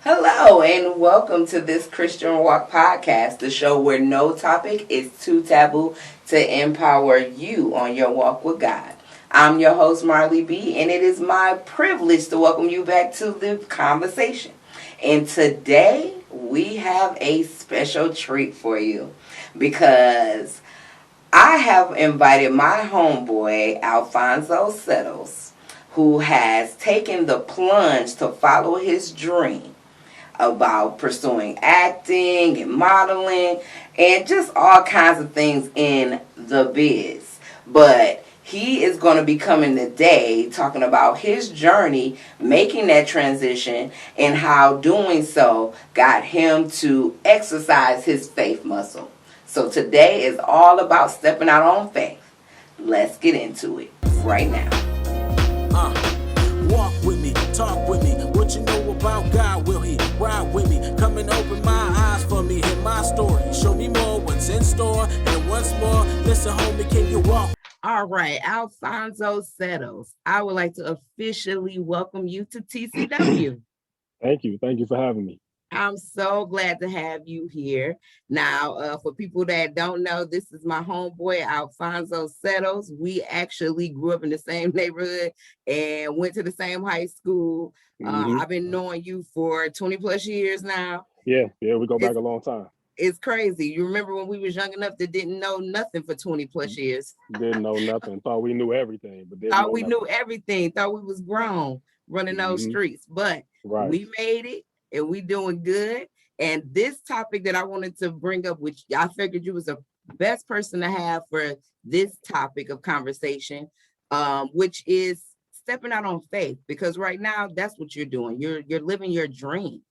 Hello, and welcome to this Christian Walk podcast, the show where no topic is too taboo to empower you on your walk with God. I'm your host, Marley B., and it is my privilege to welcome you back to the conversation. And today, we have a special treat for you because I have invited my homeboy, Alfonso Settles, who has taken the plunge to follow his dream about pursuing acting and modeling and just all kinds of things in the biz. But he is going to be coming today talking about his journey making that transition and how doing so got him to exercise his faith muscle. So today is all about stepping out on faith. Let's get into it right now. Uh, Walk with me, talk with me. What you know about God? Will He ride with me? Come and open my eyes for me. Hear my story. Show me more what's in store. And once more, listen, homie, can you walk? All right, Alfonso Settles, I would like to officially welcome you to TCW. Thank you. Thank you for having me. I'm so glad to have you here. Now, for people that don't know, this is my homeboy, Alfonso Settles. We actually grew up in the same neighborhood and went to the same high school. Hmm. I've been knowing you for 20 plus years now. Yeah, we go back It's, a long time. it's crazy. You remember when we was young enough that didn't know nothing for 20 plus years? Didn't know nothing. Thought we knew everything, but didn't Thought know we knew nothing. everything, thought we was grown running those Hmm. streets, but Right. we made it and we doing good. And this topic that I wanted to bring up, which I figured you was the best person to have for this topic of conversation, which is stepping out on faith, because right now that's what you're doing. You're living your dream.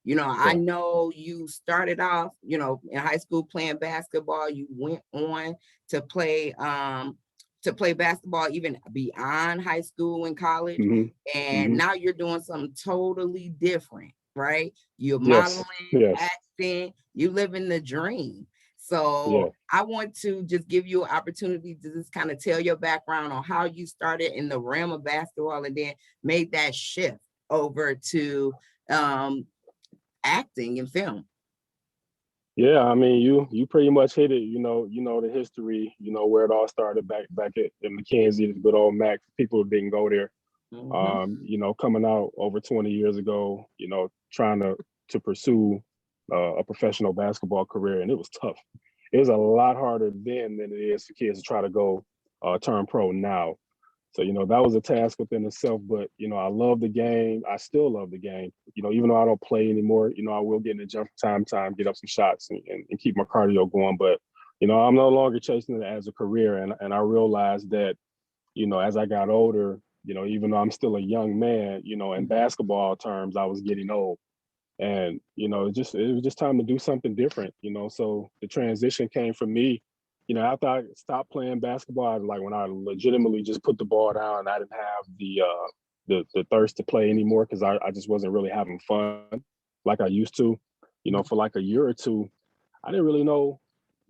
I Right. know you started off, in high school playing basketball. You went on to play basketball even beyond high school and college. Hmm. And Hmm. now you're doing something totally different, right? You're modeling, Yes. Yes. acting, you living the dream. Yeah. So I want to just give you an opportunity to just kind of tell your background on how you started in the realm of basketball and then made that shift over to um, acting and film. Yeah. I mean, you pretty much hit it. You know the history. You know where it all started back at in Mackenzie, the good old Mac. People didn't go there. Mhm. Coming out over 20 years ago. Trying to pursue a professional basketball career, and it was tough. It was a lot harder then than it is for kids to try to go turn pro now. So, that was a task within itself. But, I love the game. I still love the game. Even though I don't play anymore, I will get in the jump from time, get up some shots and keep my cardio going. But, I'm no longer chasing it as a career. And I realized that, as I got older, even though I'm still a young man, in Mhm. basketball terms, I was getting old. And it was just time to do something different. So the transition came from me. After I stopped playing basketball, like when I legitimately just put the ball down, and I didn't have the thirst to play anymore because I just wasn't really having fun like I used to. For like a year or two, I didn't really know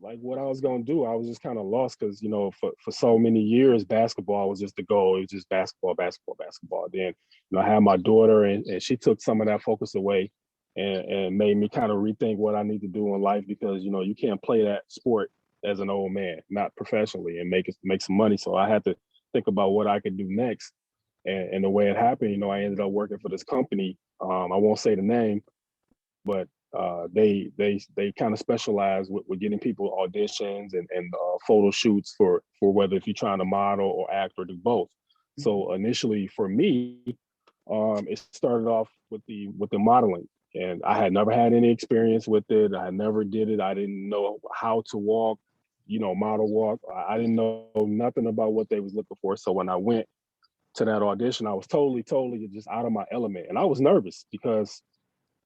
like what I was gonna do. I was just kind of lost because for so many years basketball was just the goal. It was just basketball, basketball, basketball. Then I had my daughter, and she took some of that focus away, and made me kind of rethink what I need to do in life because you can't play that sport as an old man, not professionally, and make some money. So I had to think about what I could do next. And the way it happened, I ended up working for this company. I won't say the name, but they kind of specialize with getting people auditions and photo shoots for whether if you're trying to model or act or do both. So initially for me, it started off with the modeling, and I had never had any experience with it. I never did it. I didn't know how to walk, model walk. I didn't know nothing about what they was looking for. So when I went to that audition, I was totally just out of my element, and I was nervous because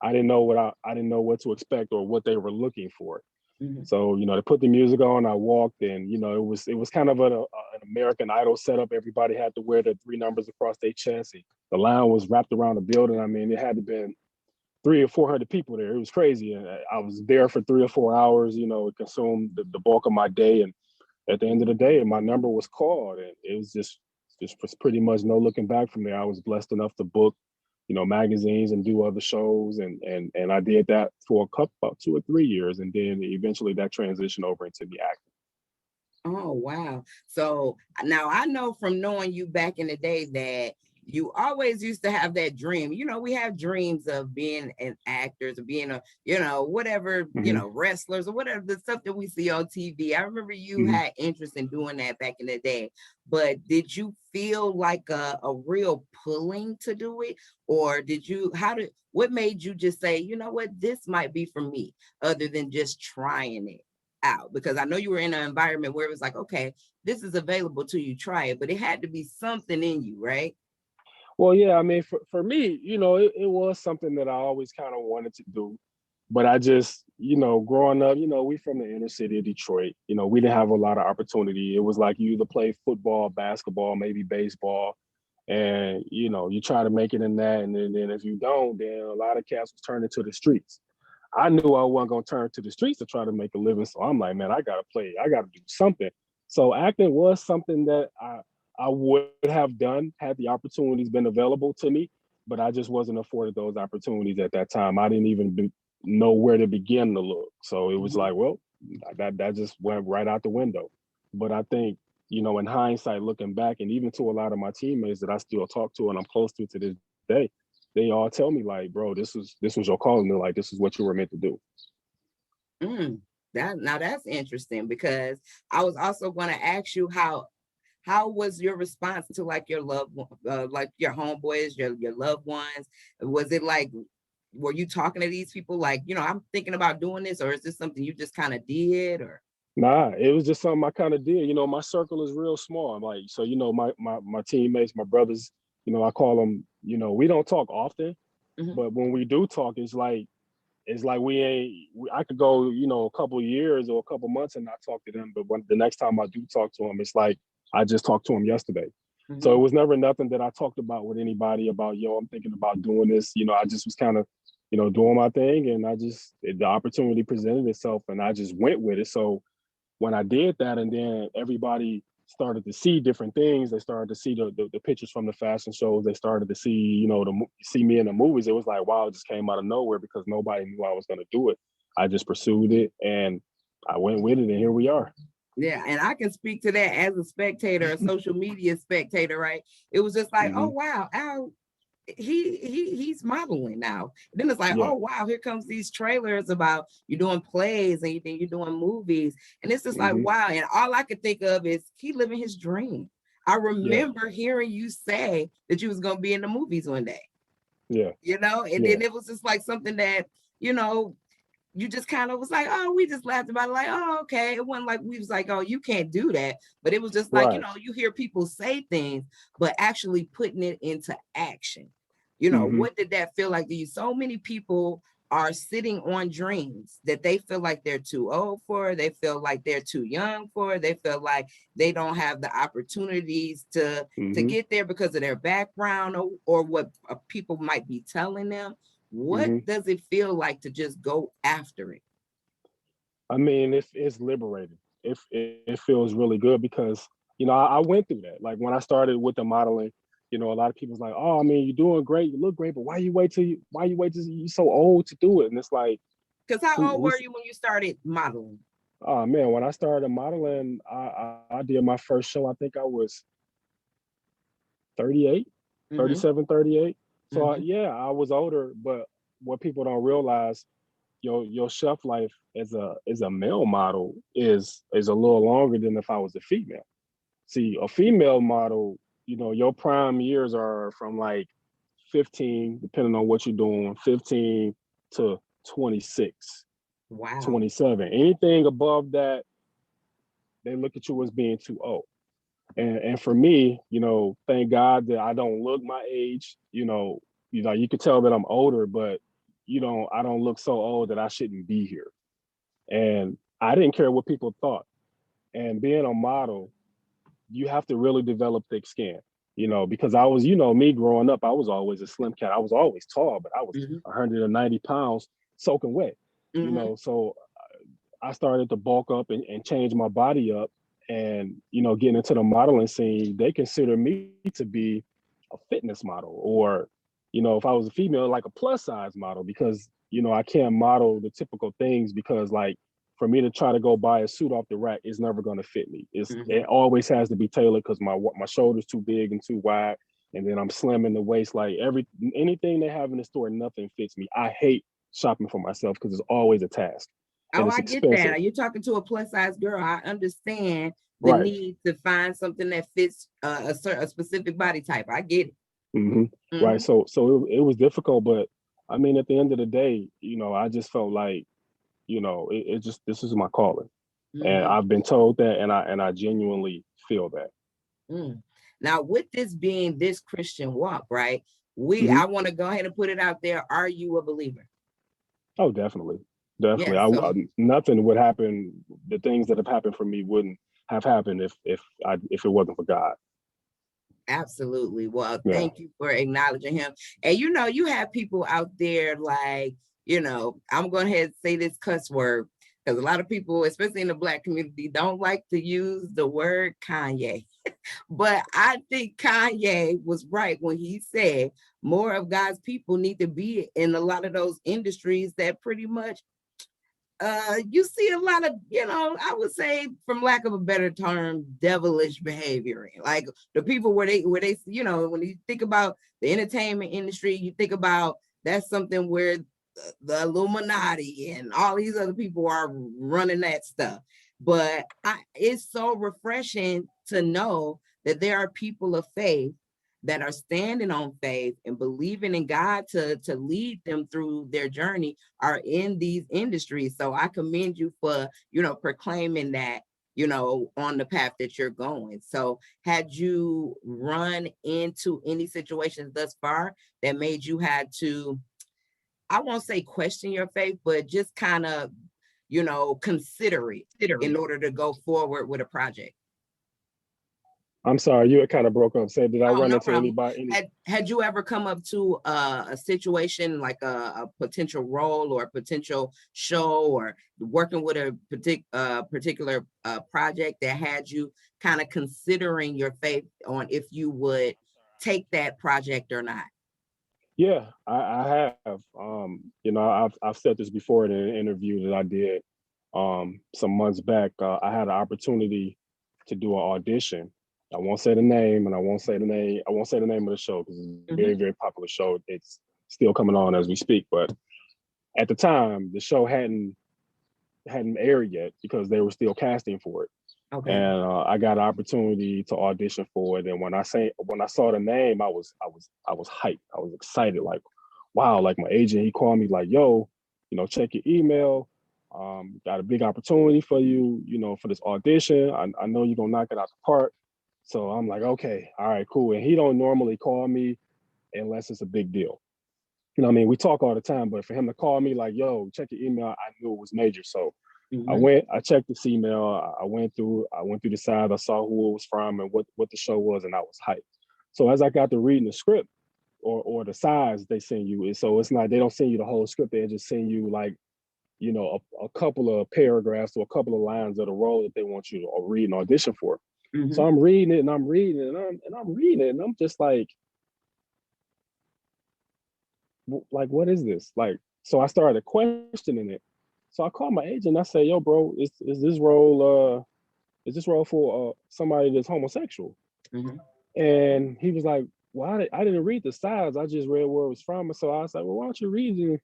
I didn't know what to expect or what they were looking for. Mhm. So they put the music on. I walked, and it was kind of an American Idol setup. Everybody had to wear the three numbers across their chest. And the line was wrapped around the building. I mean, it had to been three or four hundred people there. It was crazy, and I was there for 3 or 4 hours. It consumed the bulk of my day, and at the end of the day, my number was called, and it was just was pretty much no looking back from there. I was blessed enough to book magazines and do other shows, and I did that for about 2 or 3 years, and then eventually that transitioned over into the acting. Oh, wow. So now I know from knowing you back in the day that you always used to have that dream. We have dreams of being an actors or being whatever, Hmm. wrestlers or whatever the stuff that we see on TV. I remember you Hmm. had interest in doing that back in the day. But did you feel like a real pulling to do it? Or what made you just say, you know what, this might be for me, other than just trying it out? Because I know you were in an environment where it was like, okay, this is available to you, try it, but it had to be something in you, right? Well, yeah, I mean, for me, it was something that I always kind of wanted to do. But I just, growing up, we from the inner city of Detroit. We didn't have a lot of opportunity. It was like you either play football, basketball, maybe baseball, and you try to make it in that, and then if you don't, then a lot of cats was turning to the streets. I knew I wasn't gonna turn to the streets to try to make a living, so I'm like, man, I gotta play, I gotta do something. So acting was something that I would have done had the opportunities been available to me, but I just wasn't afforded those opportunities at that time. I didn't even know where to begin to look. So it was Mhm. like, well, that just went right out the window. But I think, in hindsight, looking back, and even to a lot of my teammates that I still talk to and I'm close to this day, they all tell me like, bro, this was your calling. They're like, this is what you were meant to do. Mm. That's interesting, because I was also going to ask you how was your response to like your like your homeboys, your loved ones? Was it like, were you talking to these people like, I'm thinking about doing this, or is this something you just kind of did? Or Nah, it was just something I kind of did. My circle is real small. Like, so, my teammates, my brothers, I call them, we don't talk often, Mhm. but when we do talk, it's like we ain't. I could go, a couple of years or a couple months and not talk to them, but when the next time I do talk to them, it's like I just talked to them yesterday. So it Mhm. was never nothing that I talked about with anybody about, I'm thinking about doing this. I just was kind of, doing my thing, and the opportunity presented itself, and I just went with it. So when I did that, and then everybody started to see different things. They started to see the pictures from the fashion shows. They started to see, see me in the movies. It was like, wow, it just came out of nowhere because nobody knew I was going to do it. I just pursued it, and I went with it, and here we are. Yeah, and I can speak to that as a spectator, a social media spectator, right? It was just like, oh Hmm. wow, Al, he's modeling now. And then it's like, Yeah. oh wow, here comes these trailers about you doing plays and you think you're doing movies. And it's just like, Hmm. wow. And all I could think of is he living his dream. I Yeah. remember hearing you say that you was gonna be in the movies one day, Yeah. and Yeah. then it was just like something that, you know, you just kind of was like, oh, we just laughed about it, like, oh, okay. It wasn't like we was like, oh, you can't do that. But it was just like, Right. you hear people say things, but actually putting it into action. Hmm. What did that feel like to you? So many people are sitting on dreams that they feel like they're too old for, they feel like they're too young for, they feel like they don't have the opportunities to Hmm. get there because of their background, or what people might be telling them. What Hmm. does it feel like to just go after it? I mean, it's liberating. It feels really good because I went through that. Like when I started with the modeling, a lot of people's like, "Oh, I mean, you're doing great, you look great, but why you wait till you're so old to do it?" And it's like, Because how old who? were you when you started modeling? Oh man, when I started modeling, I did my first show. I think I was 38, Mm-hmm. 37, 38. So Mm-hmm. yeah, I was older, but what people don't realize, your shelf life as a male model is a little longer than if I was a female. See, a female model, your prime years are from like 15, depending on what you're doing, 15 to 26, Wow. 27. Anything above that, they look at you as being too old. And for me, thank God that I don't look my age. You can tell that I'm older, but I don't look so old that I shouldn't be here. And I didn't care what people thought. And being a model, you have to really develop thick skin. Because I was, me growing up, I was always a slim cat. I was always tall, but I was Mm-hmm. 190 pounds soaking wet. Mm-hmm. So I started to bulk up and change my body up, and getting into the modeling scene, they consider me to be a fitness model, or you know, if I was a female, like a plus size model, because, you know, I can't model the typical things because like for me to try to go buy a suit off the rack is never going to fit me. It always has to be tailored because my shoulders too big and too wide, and then I'm slim in the waist. Like anything they have in the store, nothing fits me. I hate shopping for myself because it's always a task and Oh, it's I get expensive. that. You're talking to a plus size girl. I understand the Right. need to find something that fits a specific body type. I get it. Mm-hmm. Right. Mm-hmm. So it was difficult, but I mean, at the end of the day, you know, I just felt like, you know, it just this is my calling, and Mm-hmm. I've been told that, and I genuinely feel that. Mm. Now, with this being this Christian walk, right? Hmm. I want to go ahead and put it out there. Are you a believer? Oh, definitely, definitely. Yes. So Nothing would happen. The things that have happened for me wouldn't have happened if it wasn't for God. absolutely. Well, Yeah. thank you for acknowledging him. And you have people out there like, I'm going to ahead and say this cuss word because a lot of people, especially in the Black community, don't like to use the word Kanye. But I think Kanye was right when he said more of God's people need to be in a lot of those industries that pretty much you see a lot of, I would say, from lack of a better term, devilish behavior. Like the people where they, when you think about the entertainment industry, you think about that's something where the Illuminati and all these other people are running that stuff. But it's so refreshing to know that there are people of faith that are standing on faith and believing in God to lead them through their journey are in these industries. So I commend you for, proclaiming that, on the path that you're going. So had you run into any situations thus far that made you had to, I won't say question your faith, but just kind of, consider it in order to go forward with a project? I'm sorry, you had kind of broke up. Say, did I Oh, run no into problem. anybody? Had you ever come up to a situation like a potential role or a potential show or working with a particular project that had you kind of considering your faith on if you would take that project or not? Yeah, I have. You know, I've said this before in an interview that I did some months back. I had an opportunity to do an audition. I won't say the name, and I won't say the name. I won't say the name of the show because it's a very, very popular show. It's still coming on as we speak. But at the time, the show hadn't aired yet because they were still casting for it. Okay. And I got an opportunity to audition for it. And when I saw the name, I was hyped. I was excited. Like, wow! Like my agent, he called me like, "Yo, you know, check your email. Got a big opportunity for you. You know, for this audition. I know you're gonna knock it out the park." So I'm like, okay, all right, cool. And he don't normally call me unless it's a big deal. You know what I mean? We talk all the time, but for him to call me like, yo, check your email, I knew it was major. So I checked this email, I went through the side, I saw who it was from and what the show was, and I was hyped. So as I got to reading the script or the sides they send you, so it's not, they don't send you the whole script, they just send you like, you know, a couple of paragraphs or a couple of lines of the role that they want you to read and audition for. So I'm reading it and I'm reading it and I'm reading it and I'm just like, what is this? Like, so I started questioning it. So I called my agent. I said, "Yo, bro, is this role for somebody that's homosexual?" And he was like, "Well, I didn't read the sides. I just read where it was from." And so I was like, "Well, why don't you read it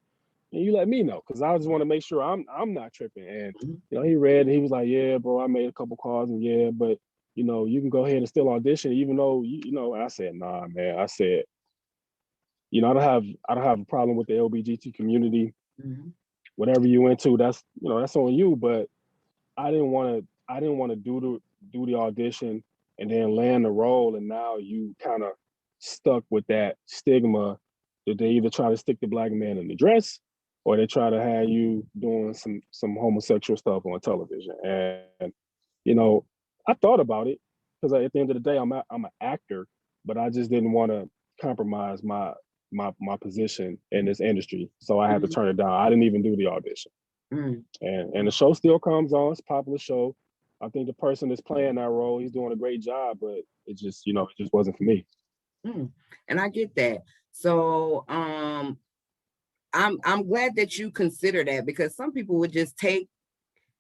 and you let me know? Because I just want to make sure I'm not tripping." And you know, he read and he was like, "Yeah, bro, I made a couple calls and yeah, but you know, you can go ahead and still audition, even though you know." I said, "Nah, man." I said, you know, I don't have a problem with the LBGT community. Whatever you into, that's, you know, that's on you. But I didn't want to do the audition and then land the role, and now you kind of stuck with that stigma that they either try to stick the black man in the dress or they try to have you doing some homosexual stuff on television. And you know, I thought about it because at the end of the day, I'm an actor, but I just didn't want to compromise my position in this industry, so I had to turn it down. I didn't even do the audition. And the show still comes on. It's a popular show. I think the person that's playing that role, he's doing a great job, but it just, you know, it just wasn't for me. And I get that. So I'm glad that you consider that, because some people would just take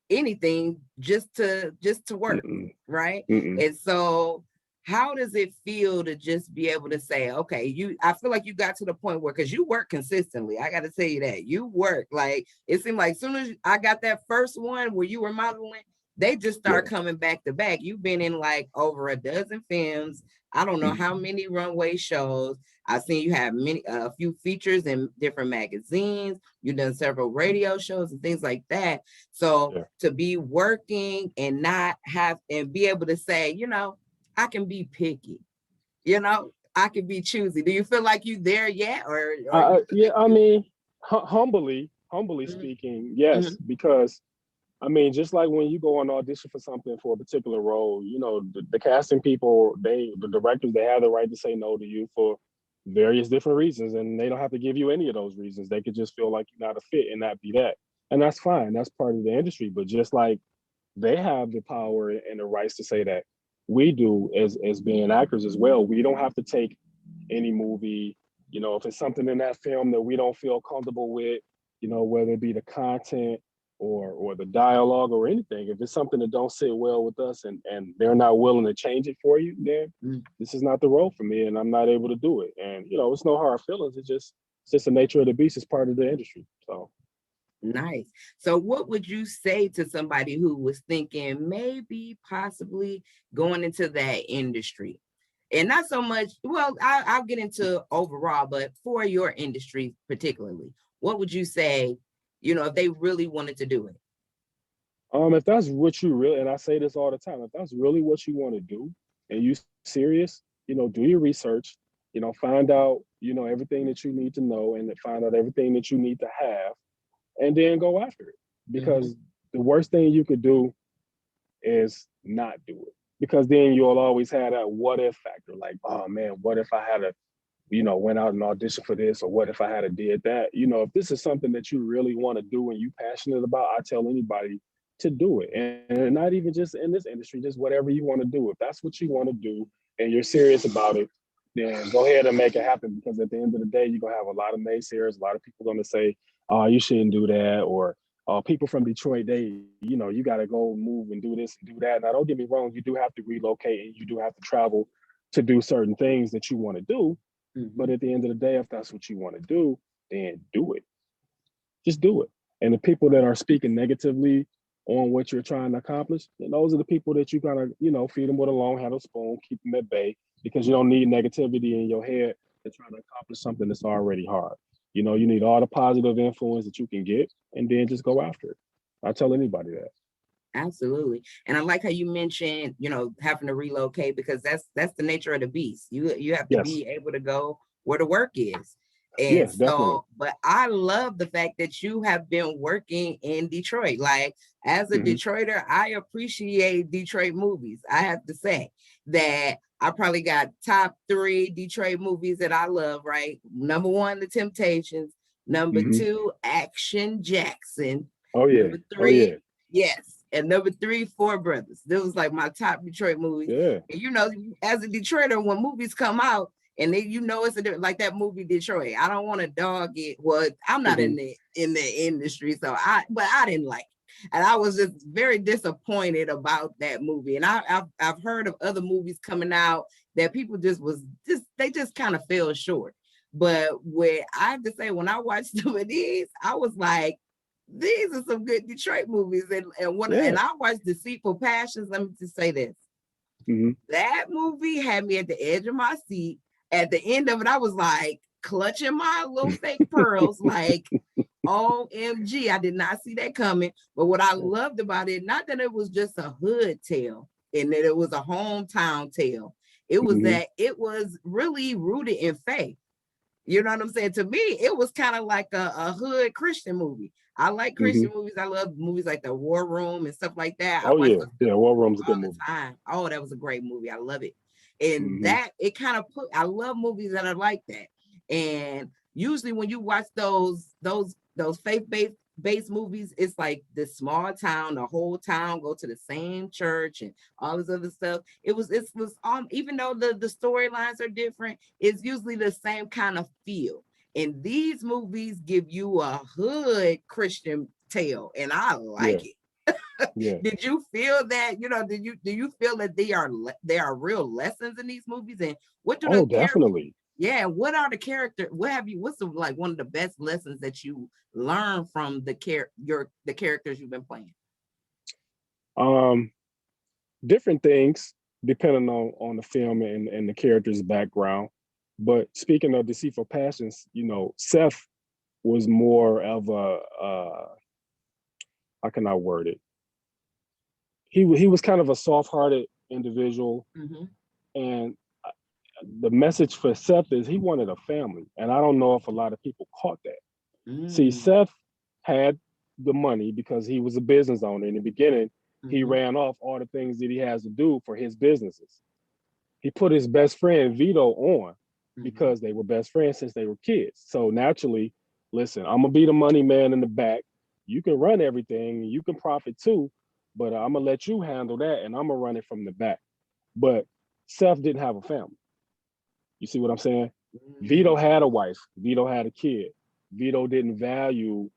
anything just to work, Mm-mm. right? Mm-mm. And so how does it feel to just be able to say, okay, I feel like you got to the point where, because you work consistently, I got to tell you that you work, like, it seemed like as soon as I got that first one where you were modeling, they just start Yeah. coming back to back. You've been in like over a dozen films, I don't know Mm-hmm. how many runway shows. I've seen you have a few features in different magazines. You've done several radio shows and things like that. So Yeah. to be working and not have and be able to say, I can be picky, I can be choosy. Do you feel like you there yet, or you feel Yeah. like I you? mean, humbly Mhm, speaking, yes, mhm. because I mean, just like when you go and audition for something for a particular role, the casting people, the directors, they have the right to say no to you for various different reasons, and they don't have to give you any of those reasons. They could just feel like you're not a fit and not be that, and that's fine. That's part of the industry. But just like they have the power and the rights to say that, we do as being actors as well. We don't have to take any movie, if it's something in that film that we don't feel comfortable with, whether it be the content or the dialogue or anything. If it's something that don't sit well with us and they're not willing to change it for you, then Mm. this is not the role for me and I'm not able to do it. And it's no hard feelings. It's just the nature of the beast. It's part of the industry. So Nice. So what would you say to somebody who was thinking maybe possibly going into that industry? And not so much, well, I'll get into overall, but for your industry particularly, what would you say, if they really wanted to do it? if that's what you really, and I say this all the time, if that's really what you want to do and you serious, do your research, find out, everything that you need to know and find out everything that you need to have, and then go after it. Mm-hmm. Because the worst thing you could do is not do it. Because then you'll always have that what if factor, like, oh man, what if I had a went out and auditioned for this, or what if I had a did that? If this is something that you really want to do and you passionate about, I tell anybody to do it. And not even just in this industry, just whatever you want to do. If that's what you want to do and you're serious about it, then go ahead and make it happen. Because at the end of the day, you're gonna have a lot of naysayers, a lot of people gonna say, oh, you shouldn't do that, or people from Detroit, you got to go move and do this and do that. Now, don't get me wrong, you do have to relocate and you do have to travel to do certain things that you want to do, Mm-hmm. but at the end of the day, if that's what you want to do, then do it. Just do it. And the people that are speaking negatively on what you're trying to accomplish, those are the people that you gotta, feed them with a long handle spoon, keep them at bay, because you don't need negativity in your head to try to accomplish something that's already hard. You need all the positive influence that you can get, and then just go after it. I tell anybody that. Absolutely. And I like how you mentioned, having to relocate, because that's the nature of the beast. You have to Yes. be able to go where the work is. And Yeah, definitely. so, but I love the fact that you have been working in Detroit. Like, as a Hmm. Detroiter, I appreciate Detroit movies. I have to say that I probably got top 3 Detroit movies that I love, right? Number 1, The Temptations. Number Hmm. 2, Action Jackson. Oh yeah. Number Oh yeah. 3, yes. And number 3, Four Brothers. This was like my top Detroit movies. Yeah. And as a Detroiter, when movies come out and they, it's like that movie Detroit. I don't want to dog it. Well, I'm not Hmm. in the industry, but I didn't like it. And I was just very disappointed about that movie. And I've heard of other movies coming out that people they just kind of fell short. But I have to say, when I watched some of these, I was like, these are some good Detroit movies. And Yeah. I watched Deceitful Passions. Let me just say this. Hmm. That movie had me at the edge of my seat. At the end of it, I was like clutching my little fake pearls, like, OMG, I did not see that coming. But what I loved about it, not that it was just a hood tale and that it was a hometown tale, it was Hmm. that it was really rooted in faith. You know what I'm saying? To me, it was kind of like a hood Christian movie. I like Hmm. Christian movies. I love movies like The War Room and stuff like that. I Oh watch yeah. those Yeah. War Room's a good all the movie. time. Oh, that was a great movie. I love it. And Hmm. it kind of I love movies that are like that. And usually when you watch those faith-based based movies, it's like this small town, the whole town go to the same church and all this other stuff. It was even though the storylines are different, it's usually the same kind of feel. And these movies give you a hood Christian tale, and I Yeah. like it. Yeah. Did you feel that? Do you feel that they are real lessons in these movies? And what do Oh, the characters? definitely. Yeah, what are the character? What's the like one of the best lessons that you learn from the characters you've been playing? Um, Different things depending on the film and the character's background. But speaking of deceitful passions, Seth was more of a how can I word it? He was kind of a soft-hearted individual, Mm-hmm. and the message for Seth is he wanted a family, and I don't know if a lot of people caught that. See, Mm, Seth had the money because he was a business owner. In the beginning, he mm-hmm. ran off all the things that he has to do for his businesses. He put his best friend Vito on Mm-hmm. because they were best friends since they were kids. So naturally, listen, I'm gonna be the money man in the back. You can run everything, you can profit too, but I'm gonna let you handle that, and I'm gonna run it from the back. But Seth didn't have a family. You see what I'm saying? Vito Mm, had a wife. Vito had a kid. Vito didn't value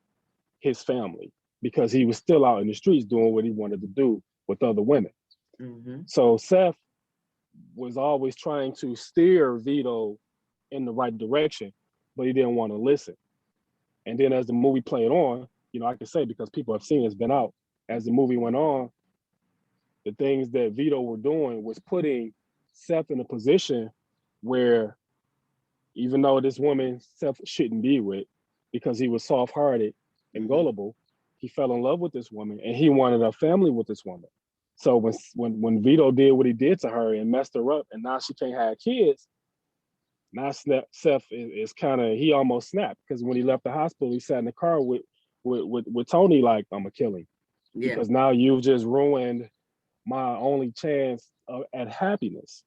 his family because he was still out in the streets doing what he wanted to do with other women. mm-hmm. So Seth was always trying to steer Vito in the right direction, but he didn't want to listen. And then as the movie played on, I can say because people have seen it's been out, as the movie went on, the things that Vito were doing was putting Seth in a position where even though this woman Seth shouldn't be with because he was soft-hearted and Mm-hmm. gullible, he fell in love with this woman and he wanted a family with this woman. So when Vito did what he did to her and messed her up, and now she can't have kids, now Seth is kind of he almost snapped because when he left the hospital, he sat in the car with Tony like I'm gonna kill him Yeah. because now you've just ruined my only chance at happiness.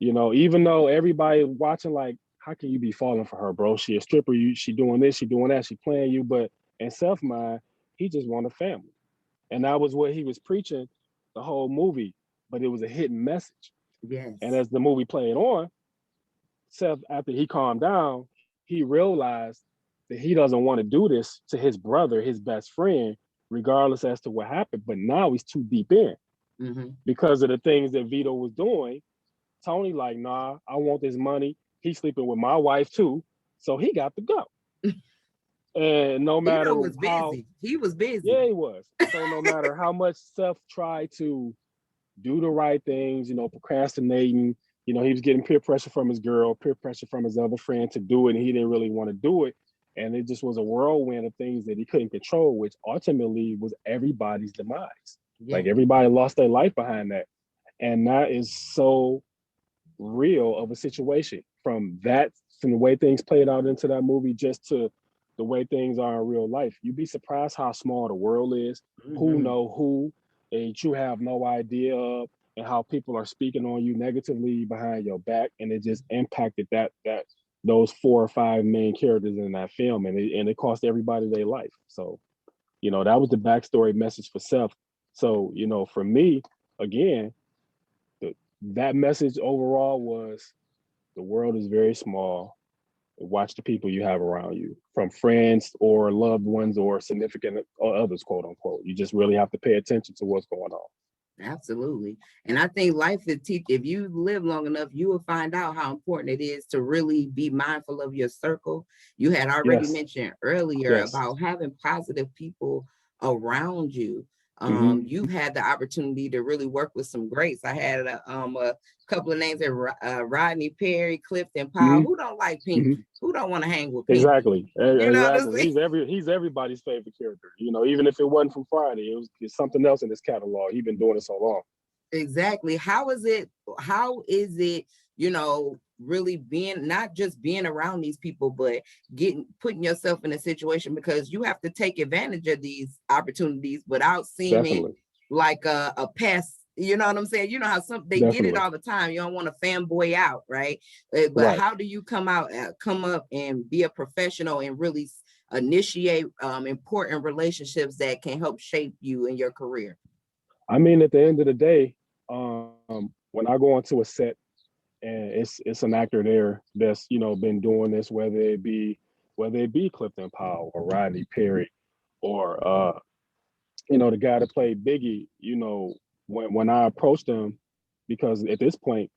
Even though everybody watching like, how can you be falling for her, bro? She a stripper, she doing this, she doing that, she playing you, but in Seth's mind, he just want a family. And that was what he was preaching the whole movie, but it was a hidden message. And Yes. as the movie played on, Seth, after he calmed down, he realized that he doesn't want to do this to his brother, his best friend, regardless as to what happened. But now he's too deep in Mm-hmm. because of the things that Vito was doing. Tony like, nah, I want this money. He's sleeping with my wife too, so he got to go. And no Vito matter was how, busy. He was busy. yeah, he was. So no matter how much Seth tried to do the right things, procrastinating, he was getting peer pressure from his girl, peer pressure from his other friend to do it, and he didn't really want to do it. And it just was a whirlwind of things that he couldn't control, which ultimately was everybody's demise. Yeah. Like everybody lost their life behind that. And that is so real of a situation from the way things played out into that movie just to the way things are in real life. You'd be surprised how small the world is, who Mm-hmm. know who, and you have no idea of, and how people are speaking on you negatively behind your back, and it just impacted that those 4 or 5 main characters in that film, and it cost everybody their life. So that was the backstory message for Seth. So for me, again, that message overall was the world is very small. Watch the people you have around you, from friends or loved ones or significant or others, quote unquote. You just really have to pay attention to what's going on. Absolutely. And I think life is teach if you live long enough, you will find out how important it is to really be mindful of your circle. You had already Yes, mentioned earlier yes. about having positive people around you. Mm-hmm. You've had the opportunity to really work with some greats. I had a couple of names there, Rodney Perry, Clifton Powell. Mm-hmm. Who don't like Mm-hmm. Pinky? Who don't want to hang with Pinky? Exactly. You know what I'm Exactly. saying? He's everybody's favorite character. Even if it wasn't from Friday, it's something else in his catalog. He's been doing it so long. Exactly. How is it, really being not just being around these people, but putting yourself in a situation because you have to take advantage of these opportunities without seeming Definitely. like a pest. You know what I'm saying? You know how they get it Definitely. all the time. You don't want to fanboy out, right? But Right. how do you come up and be a professional and really initiate important relationships that can help shape you in your career? I mean, at the end of the day, when I go onto a set and it's an actor there that's been doing this, whether it be Clifton Powell or Rodney Perry or the guy that played Biggie, when I approached them, because at this point,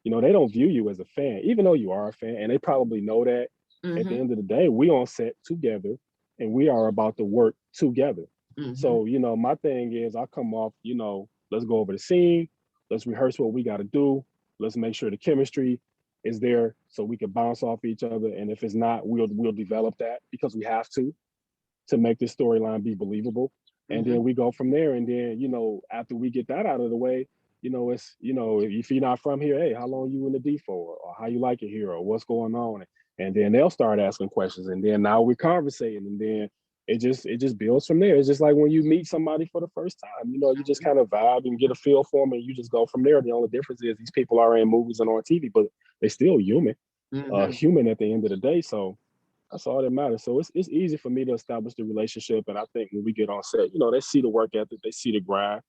they don't view you as a fan, even though you are a fan, and they probably know that. At the Mm-hmm. end of the day, we on set together, and we are about to work together. Mm-hmm. So, my thing is, I come off, let's go over the scene, let's rehearse what we got to do, let's make sure the chemistry is there, so we can bounce off each other. And if it's not, we'll develop that, because we have to make this storyline be believable. And Mm-hmm. then we go from there. And then, after we get that out of the way, it's, if you're not from here, hey, how long you in the D for? Or how you like it here? Or what's going on? And then they'll start asking questions. And then now we're conversating. And then it just builds from there. It's just like when you meet somebody for the first time, you just kind of vibe and get a feel for them, and you just go from there. The only difference is these people are in movies and on TV, but they still Mm-hmm. human at the end of the day. So that's all that matters. So it's easy for me to establish the relationship. And I think when we get on set, they see the work ethic, they see the grind,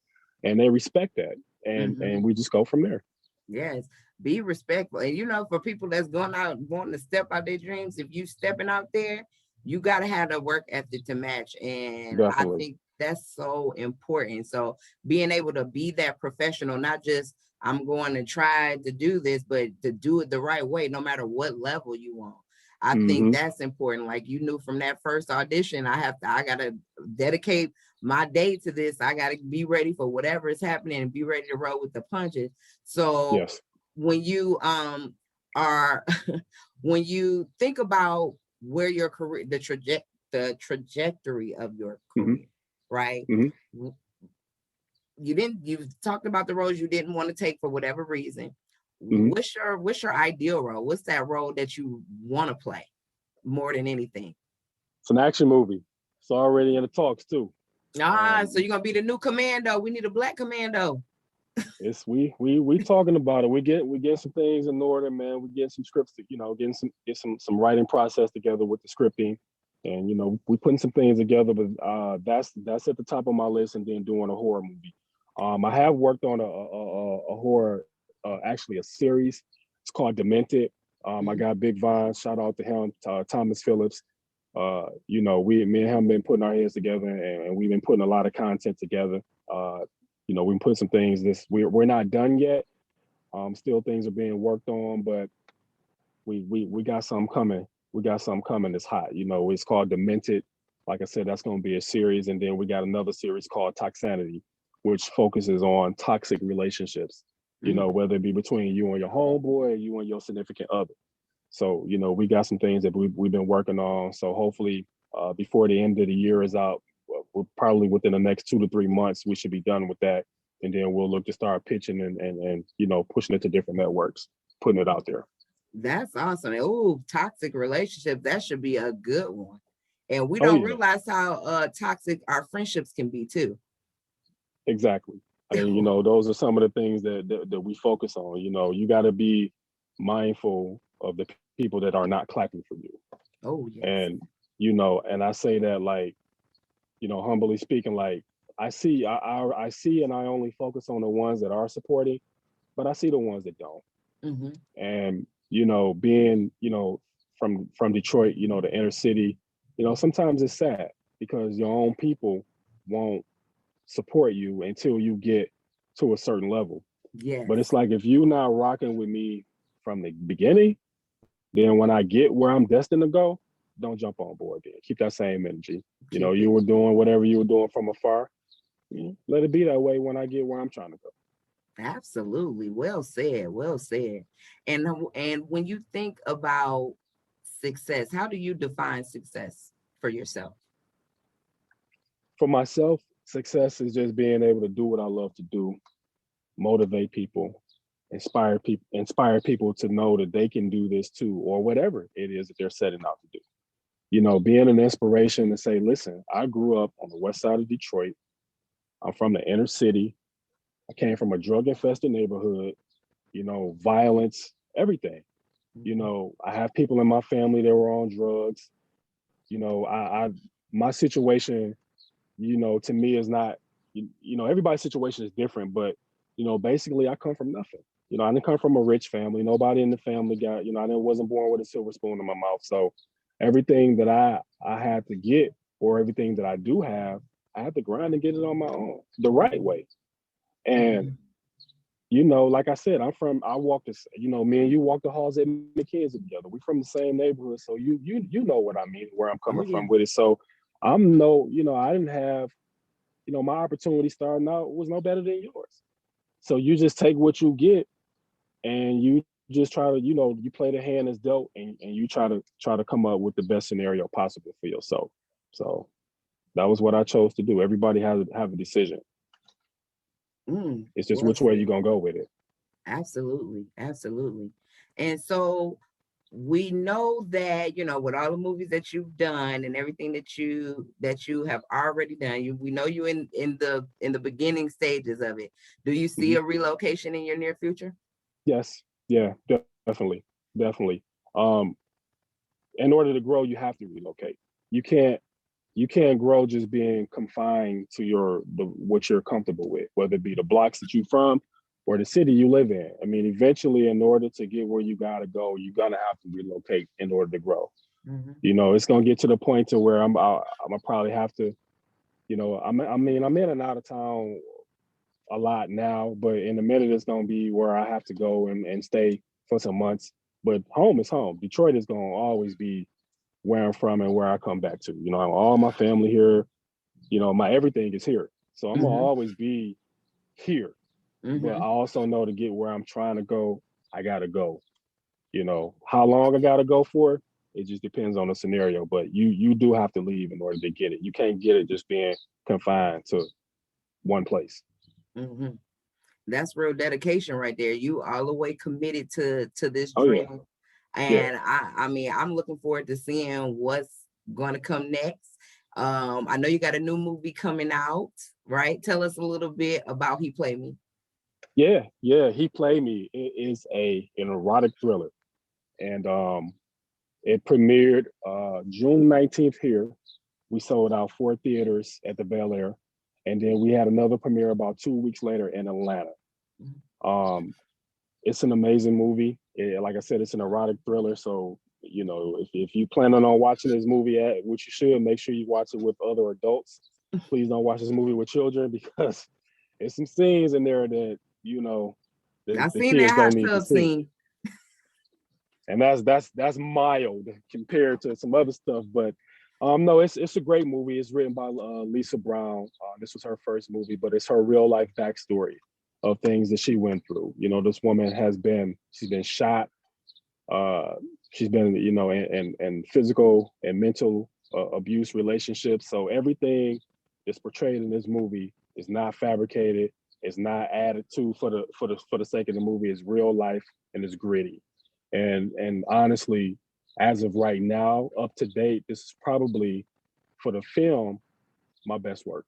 and they respect that. And Mm-hmm. and we just go from there. Yes, be respectful. And for people that's going out wanting to step out their dreams, if you stepping out there, you got to have the work ethic to match. And I Definitely. think that's so important. So being able to be that professional, not just I'm going to try to do this, but to do it the right way, no matter what level you want. I think Hmm. that's important. Like you knew from that first audition, I gotta dedicate my day to this. I gotta be ready for whatever is happening and be ready to roll with the punches. So Yes. when you are when you think about where your career, the trajectory of your Hmm. career, right? Hmm. You've talked about the roles you didn't want to take for whatever reason. Hmm. What's your ideal role? What's that role that you want to play more than anything? It's an action movie. It's already in the talks too. So you're gonna be the new commando. We need a black commando. It's we talking about it. We get some things in order, man. We get some scripts, get some writing process together with the scripting, and we putting some things together. But that's at the top of my list, and then doing a horror movie. I have worked on a horror, actually a series. It's called Demented. I Mhm. got Big Von. Shout out to him, Thomas Phillips. Me and him been putting our heads together, and we've been putting a lot of content together. Uh, we put some things. We're not done yet. Still things are being worked on, but we got something coming. We got something coming that's hot. It's called Demented. Like I said, that's going to be a series, and then we got another series called Toxanity, which focuses on toxic relationships. Mhm. Whether it be between you and your homeboy, or you and your significant other. So we got some things that we've been working on. So hopefully, before the end of the year is out, we're probably within the next 2 to 3 months, we should be done with that, and then we'll look to start pitching and pushing it to different networks, putting it out there. That's awesome. Oh, toxic relationship. That should be a good one. And we Oh don't yeah, realize how toxic our friendships can be too. exactly. And those are some of the things that we focus on. You got to be mindful of the people that are not clapping for you, Oh yes. and and I say that, like, humbly speaking, like, I see, and I only focus on the ones that are supporting, but I see the ones that don't. Hmm. And being from Detroit, the inner city, sometimes it's sad because your own people won't support you until you get to a certain level. But it's Yes. like, if you're not rocking with me from the beginning, then when I get where I'm destined to go, don't jump on board then. Keep that same energy. Keep You it. were doing whatever you were doing from afar. Let it be that way when I get where I'm trying to go. Absolutely. Well said. Well said. And when you think about success, how do you define success for yourself? For myself, success is just being able to do what I love to do, motivate people, inspire people to know that they can do this too, or whatever it is that they're setting out to do. Being an inspiration to say, listen, I grew up on the west side of Detroit. I'm from the inner city. I came from a drug infested neighborhood, violence, everything. Mhm. I have people in my family that were on drugs. I my situation, to me is not, everybody's situation is different, but basically I come from nothing. I didn't come from a rich family. Nobody in the family got, I didn't wasn't born with a silver spoon in my mouth. So everything that I had to get, or everything that I do have, I had to grind and get it on my own the right way. And like I said, I walk this, me and you walk the halls at McKinsey together. We from the same neighborhood. So you know what I mean, where I'm Oh coming yeah. from with it. So I'm no, I didn't have, my opportunity starting out was no better than yours. So you just take what you get, and you just try to, you play the hand that's dealt, and you try to come up with the best scenario possible for yourself. So that was what I chose to do. Everybody has have a decision. It's just Well which way said. you're gonna go with it. Absolutely, absolutely. And so we know that, with all the movies that you've done and everything that you have already done, we know you in the beginning stages of it. Do you see Hmm. a relocation in your near future? Yes, yeah, definitely. Um, in order to grow, you have to relocate. You can't you can't grow just being confined to what you're comfortable with, whether it be the blocks that you're from or the city you live in. I mean, eventually, in order to get where you gotta go, you're gonna have to relocate in order to grow. Hmm. It's gonna get to the point to where I'm gonna probably have to. I'm in and out of town a lot now, but in a minute it's gonna be where I have to go and stay for some months. But home is home. Detroit is gonna always be where I'm from and where I come back to. All my family here. My everything is here. So I'm gonna Hmm. always be here. But I Hmm. also know to get where I'm trying to go, I gotta go. How long I gotta go for, it just depends on the scenario. But you do have to leave in order to get it. You can't get it just being confined to one place. Hmm. That's real dedication right there. You all the way committed to this Oh yeah, dream. yeah. And I mean, I'm looking forward to seeing what's going to come next. I know you got a new movie coming out, right? Tell us a little bit about He Play Me. Yeah. He Played Me. It is an erotic thriller, and it premiered June 19th here. We sold out 4 theaters at the Bel Air, and then we had another premiere about 2 weeks later in Atlanta. Um, it's an amazing movie. Like I said, it's an erotic thriller. So if you plan on watching this movie, which you should, make sure you watch it with other adults. Please don't watch this movie with children because there's some scenes in there that I the seen that kids don't hot need to tub see, scene. and that's mild compared to some other stuff. But no, it's a great movie. It's written by Lisa Brown. This was her first movie, but it's her real life backstory of things that she went through. This woman she's been shot. Uh, she's been in physical and mental abuse relationships. So everything that's portrayed in this movie is not fabricated. It's not added to for the sake of the movie. It's real life and it's gritty. And honestly, as of right now, up to date, this is probably for the film my best work.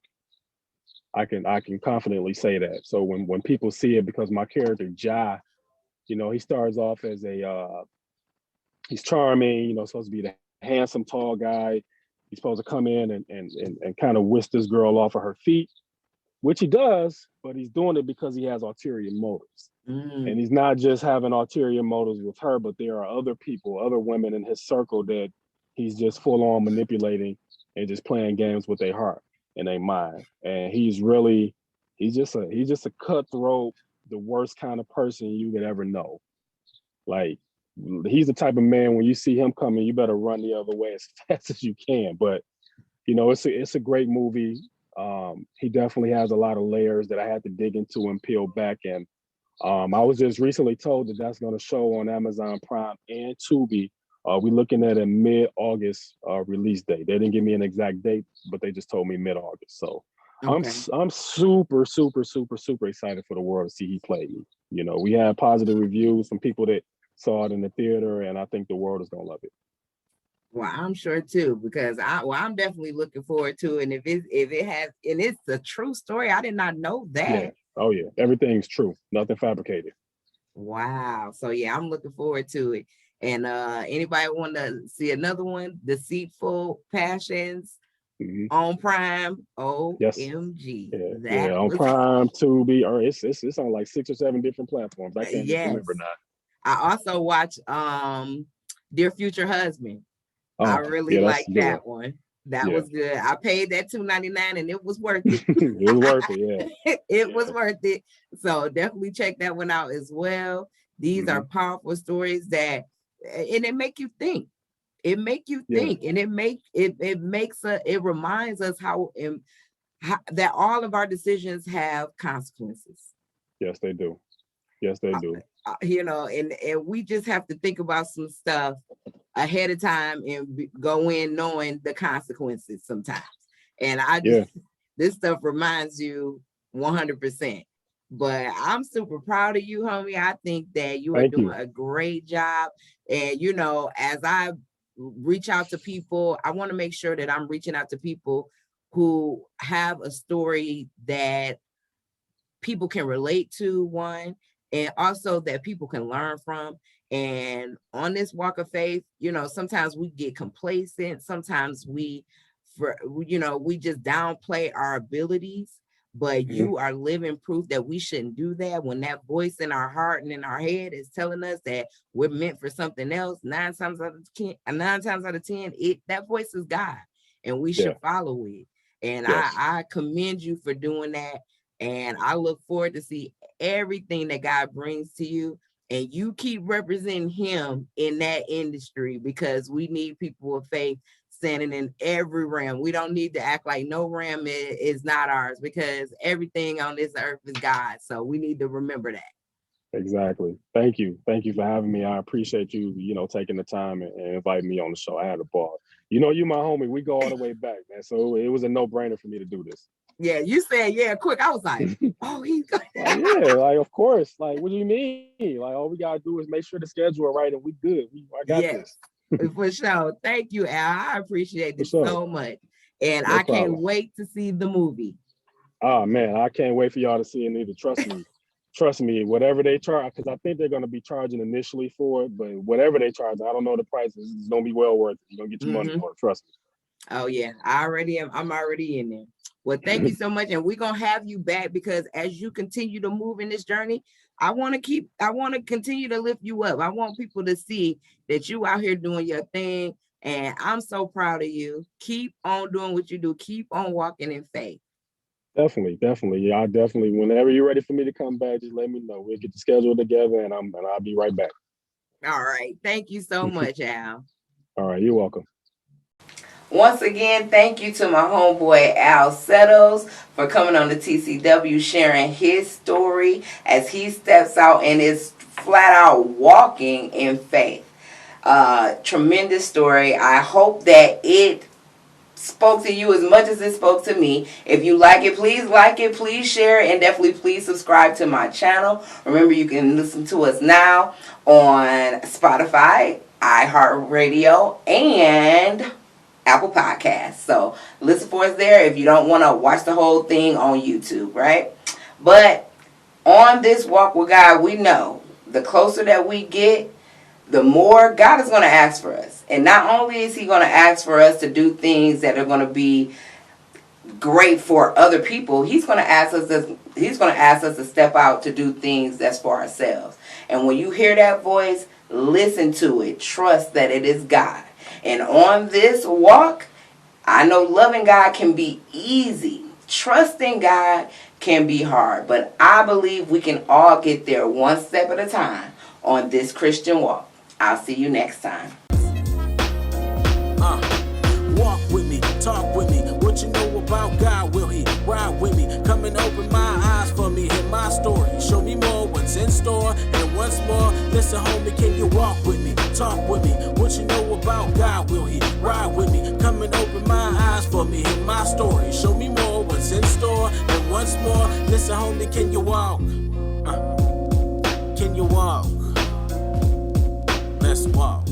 I can confidently say that. So when people see it, because my character Ja, he starts off as he's charming, supposed to be the handsome tall guy. He's supposed to come in and kind of whisk this girl off of her feet, which he does, but he's doing it because he has ulterior motives. And Mm, he's not just having ulterior motives with her, but there are other people, other women in his circle that he's just full on manipulating and just playing games with their heart and their mind. And he's just a cutthroat, the worst kind of person you could ever know. Like he's the type of man when you see him coming, you better run the other way as fast as you can. But it's a great movie. He definitely has a lot of layers that I had to dig into and peel back. And I was just recently told that that's going to show on Amazon Prime and Tubi. We're looking at a mid-August release date. They didn't give me an exact date, but they just told me mid-August. So okay. I'm super, super, super, super excited for the world to see He Played Me. We had positive reviews from people that saw it in the theater, and I think the world is gonna love it. Well, I'm sure too, because I'm definitely looking forward to it. And if it's a true story, I did not know Yeah. that. Oh yeah. Everything's true. Nothing fabricated. Wow. So yeah, I'm looking forward to it. And anybody want to see another one? Deceitful Passions on Prime. Yes. OMG. Yeah. That On was Prime, Tubi, or it's on like 6 or 7 different platforms. I can't even yes. remember now. I also watch Dear Future Husband. I Oh, really yeah, that's like good. that one. That Yeah. was good. I paid that $2.99 and it was worth it. It was worth it, yeah. It was worth it. So definitely check that one out as well. These are powerful stories and it make you think. It make you think, and it reminds us how that all of our decisions have consequences. Yes, they do. Yes, they do. And we just have to think about some stuff ahead of time and go in knowing the consequences sometimes. And this stuff reminds you 100%. But I'm super proud of you, homie. I think that you are doing a great job. And, as I reach out to people, I want to make sure that I'm reaching out to people who have a story that people can relate to, one, and also that people can learn from. And on this walk of faith, sometimes we get complacent. Sometimes we just downplay our abilities, but you are living proof that we shouldn't do that. When that voice in our heart and in our head is telling us that we're meant for something else, 9 times out of 10, that voice is God, and we should follow it. And I commend you for doing that. And I look forward to see everything that God brings to you. And you keep representing him in that industry, because we need people of faith standing in every realm. We don't need to act like no realm is not ours, because everything on this earth is God. So we need to remember that. Exactly. Thank you. Thank you for having me. I appreciate you, taking the time and inviting me on the show. I had a ball. You my homie. We go all the way back, man. So it was a no-brainer for me to do this. Yeah, you said quick. I was like, oh, he's of course. Like, what do you mean? Like, all we gotta do is make sure the schedule right and we good. I got this. For sure. Thank you, Al. I appreciate it so much. And I can't wait to see the movie. Oh man, I can't wait for y'all to see it either. Trust me, whatever they charge, because I think they're gonna be charging initially for it, but whatever they charge, I don't know the prices. It's gonna be well worth it. You're gonna get your money for it, trust me. Oh yeah, I'm already in there. Well, thank you so much. And we're going to have you back, because as you continue to move in this journey, I want to continue to lift you up. I want people to see that you out here doing your thing. And I'm so proud of you. Keep on doing what you do. Keep on walking in faith. Definitely. Yeah, I definitely, whenever you're ready for me to come back, just let me know. We'll get the schedule together and I'll be right back. All right. Thank you so much, Al. All right. You're welcome. Once again, thank you to my homeboy Al Settles for coming on the TCW, sharing his story as he steps out and is flat out walking in faith. Tremendous story. I hope that it spoke to you as much as it spoke to me. If you like it, please share it, and definitely please subscribe to my channel. Remember, you can listen to us now on Spotify, IHeart Radio, and Apple Podcasts. So listen for us there if you don't want to watch the whole thing on YouTube, right? But on this walk with God, we know the closer that we get, the more God is going to ask for us. And not only is he going to ask for us to do things that are going to be great for other people, he's going to ask us to step out to do things that's for ourselves. And when you hear that voice, listen to it. Trust that it is God. And on this walk, I know loving God can be easy. Trusting God can be hard. But I believe we can all get there one step at a time on this Christian walk. I'll see you next time. Walk with me, talk with me. What you know about God? Will he ride with me? Come and open my eyes for me. Hear my story. Show me more what's in store. And once more, listen, homie, can you walk with me? Talk with me. What you know about God? Will he ride with me? Come and open my eyes for me. Hear my story. Show me more what's in store. And once more, listen, homie, can you walk? Can you walk? Let's walk.